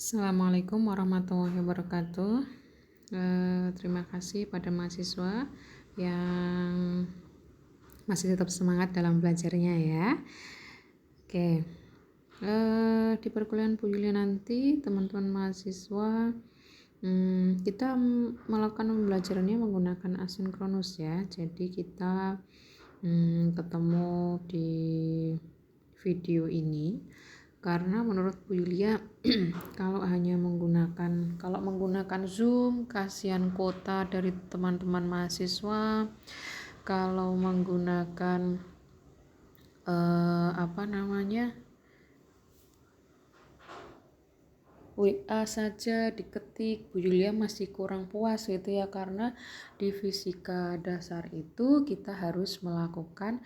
Assalamualaikum warahmatullahi wabarakatuh. Terima kasih pada mahasiswa yang masih tetap semangat dalam belajarnya ya. Oke, di perkuliahan Bu Yulia nanti teman-teman mahasiswa kita melakukan pembelajarannya menggunakan asinkronus ya. Jadi kita ketemu di video ini karena menurut Bu Yulia kalau menggunakan Zoom kasihan kuota dari teman-teman mahasiswa. Kalau menggunakan WA saja diketik, Bu Yulia masih kurang puas gitu ya, karena di fisika dasar itu kita harus melakukan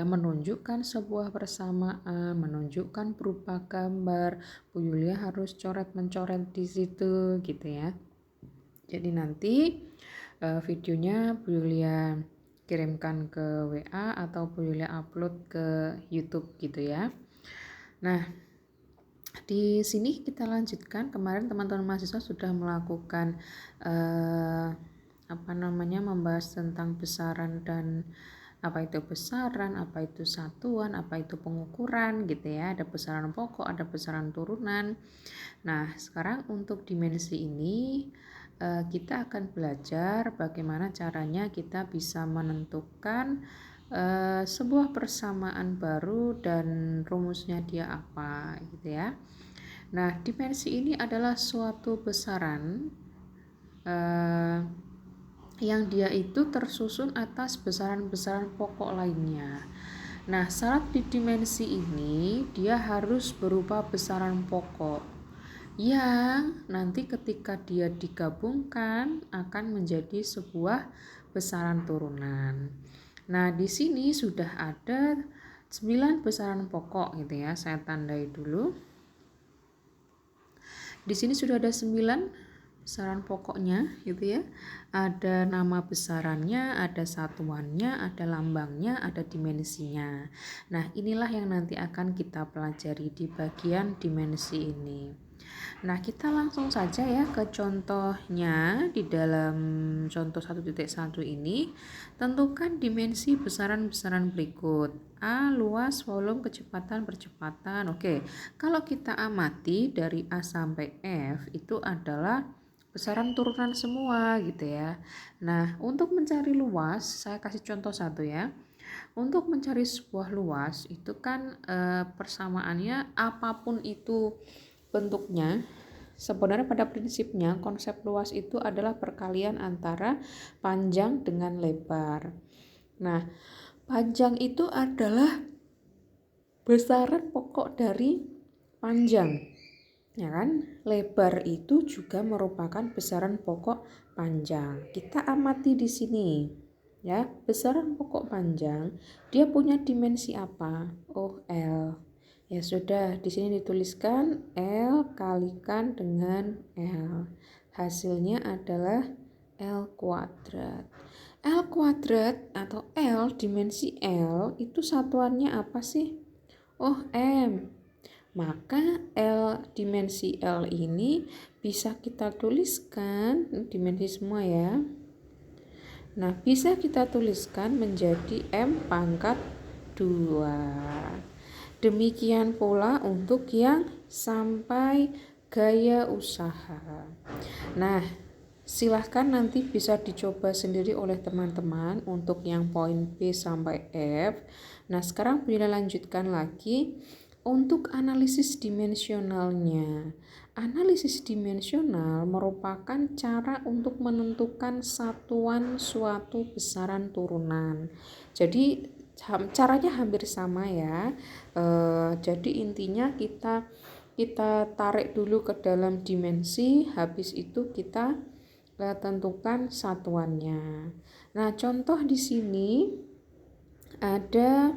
menunjukkan sebuah persamaan, menunjukkan berupa gambar. Bu Yulia harus coret-mencoret di situ gitu ya. Jadi nanti videonya Bu Yulia kirimkan ke WA atau Bu Yulia upload ke YouTube gitu ya. Nah, di sini kita lanjutkan. Kemarin teman-teman mahasiswa sudah melakukan membahas tentang besaran dan apa itu besaran, apa itu satuan, apa itu pengukuran gitu ya. Ada besaran pokok, ada besaran turunan. Nah, sekarang untuk dimensi ini kita akan belajar bagaimana caranya kita bisa menentukan sebuah persamaan baru dan rumusnya dia apa gitu ya. Nah, dimensi ini adalah suatu besaran yang dia itu tersusun atas besaran-besaran pokok lainnya. Nah, syarat di dimensi ini dia harus berupa besaran pokok yang nanti ketika dia digabungkan akan menjadi sebuah besaran turunan. Nah, di sini sudah ada 9 besaran pokok gitu ya. Saya tandai dulu. Di sini sudah ada 9 besaran pokoknya gitu ya. Ada nama besarannya, ada satuannya, ada lambangnya, ada dimensinya. Nah, inilah yang nanti akan kita pelajari di bagian dimensi ini. Nah, kita langsung saja ya ke contohnya. Di dalam contoh 1.1 ini, tentukan dimensi besaran-besaran berikut. A, luas, volume, kecepatan, percepatan. Oke, kalau kita amati dari A sampai F itu adalah besaran turunan semua gitu ya. Nah, untuk mencari luas, saya kasih contoh satu ya. Untuk mencari sebuah luas itu kan persamaannya apapun itu bentuknya, sebenarnya pada prinsipnya konsep luas itu adalah perkalian antara panjang dengan lebar. Nah, panjang itu adalah besaran pokok dari panjang, ya kan? Lebar itu juga merupakan besaran pokok panjang. Kita amati di sini. Ya, besaran pokok panjang dia punya dimensi apa? Oh, L. Ya sudah, di sini dituliskan L kalikan dengan L. Hasilnya adalah L kuadrat. L kuadrat atau L dimensi L itu satuannya apa sih? Oh, M. Maka L dimensi L ini bisa kita tuliskan dimensi semua ya. Nah, bisa kita tuliskan menjadi M pangkat 2. Demikian pula untuk yang sampai gaya usaha. Nah, silahkan nanti bisa dicoba sendiri oleh teman-teman untuk yang poin B sampai F. Nah, sekarang bila lanjutkan lagi untuk analisis dimensionalnya. Analisis dimensional merupakan cara untuk menentukan satuan suatu besaran turunan. Jadi caranya hampir sama ya. Jadi intinya kita tarik dulu ke dalam dimensi, habis itu kita tentukan satuannya. Nah, contoh di sini ada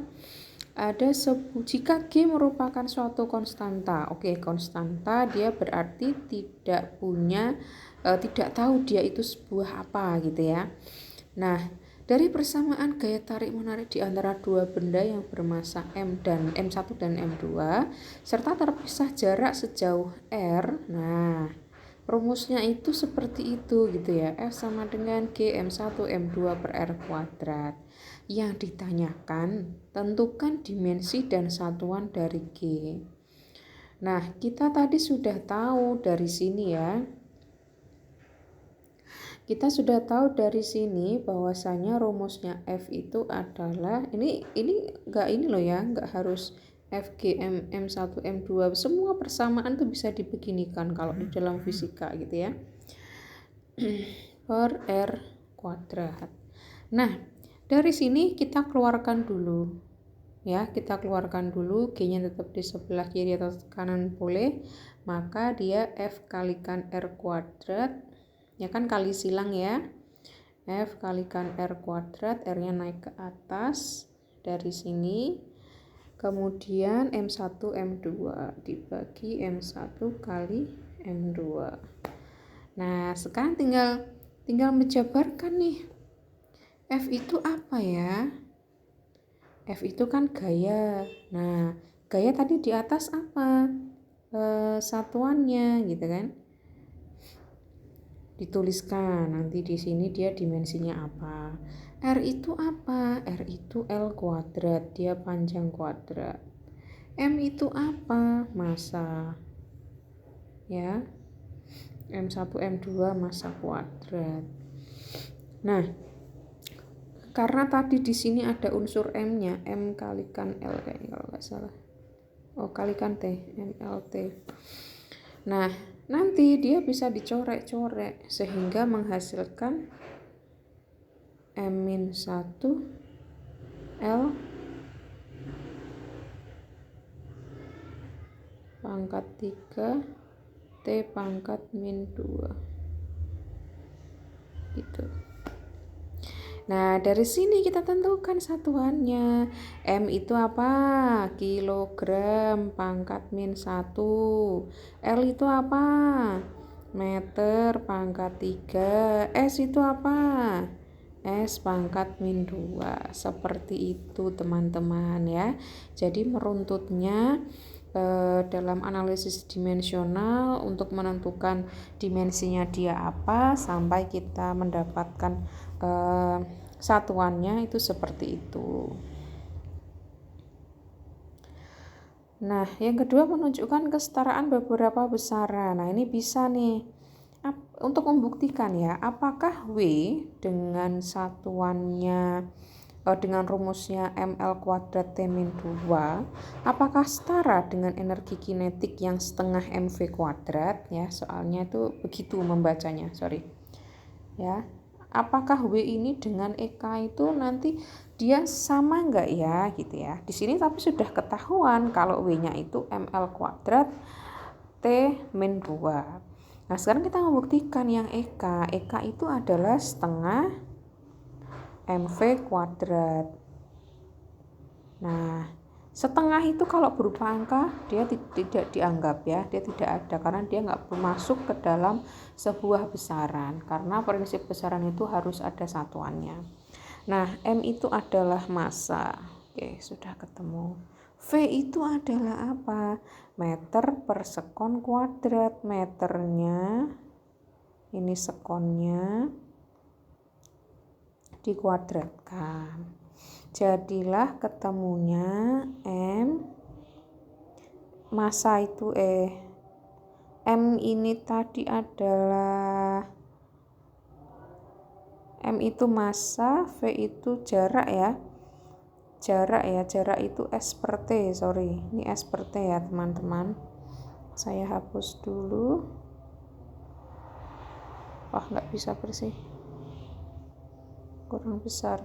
jika G merupakan suatu konstanta. Oke, konstanta dia berarti tidak tahu dia itu sebuah apa gitu ya. Nah, Dari persamaan gaya tarik-menarik di antara dua benda yang bermassa M1 dan M2 serta terpisah jarak sejauh R. Nah, rumusnya itu seperti itu gitu ya. F sama dengan G M1 M2 per R kuadrat. Yang ditanyakan, tentukan dimensi dan satuan dari G. Nah, kita tadi sudah tahu dari sini ya. Kita sudah tahu dari sini bahwasanya rumusnya F itu adalah ini enggak ini loh ya, enggak harus FG M1 M2, semua persamaan tuh bisa dibeginikan kalau di dalam fisika gitu ya. Per R kuadrat. Nah, dari sini kita keluarkan dulu ya, kita keluarkan dulu, G-nya tetap di sebelah kiri atau kanan boleh, maka dia F kalikan R kuadrat ya kan, kali silang ya, F kalikan R kuadrat, R-nya naik ke atas dari sini, kemudian M1 M2 dibagi M1 kali M2. Nah, sekarang tinggal menjabarkan nih, F itu apa ya? F itu kan gaya. Nah, gaya tadi di atas apa? Satuannya gitu kan. Dituliskan nanti di sini dia dimensinya apa. R itu apa? R itu L kuadrat, dia panjang kuadrat. M itu apa? Massa. Ya. M1 M2 massa kuadrat. Nah, karena tadi di sini ada unsur M-nya, M kalikan L kayaknya kalau nggak salah. Oh, kalikan T, MLT. Nah, nanti dia bisa dicorek-corek sehingga menghasilkan M-1 L pangkat 3 T pangkat min 2 gitu. Nah, dari sini kita tentukan satuannya. M itu apa? Kilogram pangkat min 1. L itu apa? Meter pangkat 3. S itu apa? S pangkat min 2. Seperti itu teman-teman ya. Jadi meruntutnya dalam analisis dimensional untuk menentukan dimensinya dia apa sampai kita mendapatkan satuannya itu seperti itu. Nah, yang kedua menunjukkan kesetaraan beberapa besaran. Nah, ini bisa nih untuk membuktikan ya, apakah W dengan satuannya dengan rumusnya ml kuadrat T min 2 apakah setara dengan energi kinetik yang setengah mv kuadrat ya, soalnya itu begitu membacanya, ya. Apakah W ini dengan EK itu nanti dia sama enggak ya gitu ya. Di sini tapi sudah ketahuan kalau W-nya itu ml kuadrat T min 2. Nah, sekarang kita membuktikan yang EK. EK itu adalah setengah mv kuadrat. Nah, setengah itu kalau berupa angka dia tidak dianggap ya, dia tidak ada karena dia nggak masuk ke dalam sebuah besaran karena prinsip besaran itu harus ada satuannya. Nah, M itu adalah massa. Oke, sudah ketemu. V itu adalah apa? Meter per sekon kuadrat. Meternya ini sekonnya dikuadratkan. Jadilah ketemunya M, massa itu M ini tadi adalah M itu massa, V itu jarak ya. Jarak itu S per T, ini S per T ya teman-teman. Saya hapus dulu. Wah, nggak bisa bersih, kurang besar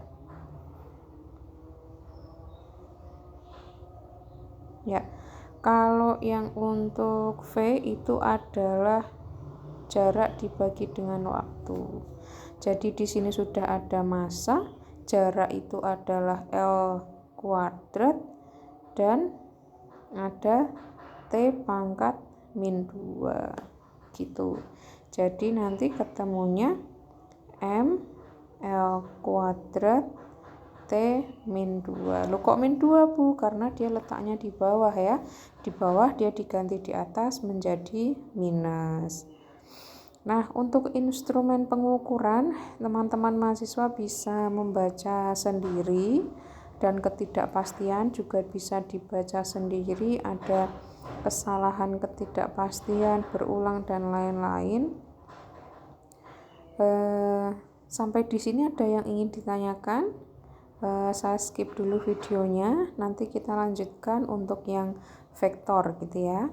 ya. Kalau yang untuk V itu adalah jarak dibagi dengan waktu. Jadi di sini sudah ada massa, jarak itu adalah L kuadrat dan ada T pangkat min 2 gitu. Jadi nanti ketemunya M L kuadrat T min 2. Loh kok min 2 Bu? Karena dia letaknya di bawah ya. Di bawah dia diganti di atas menjadi minus. Nah, untuk instrumen pengukuran, teman-teman mahasiswa bisa membaca sendiri dan ketidakpastian juga bisa dibaca sendiri. Ada kesalahan ketidakpastian, berulang dan lain-lain. Sampai di sini ada yang ingin ditanyakan? Saya skip dulu videonya, nanti kita lanjutkan untuk yang vektor gitu ya.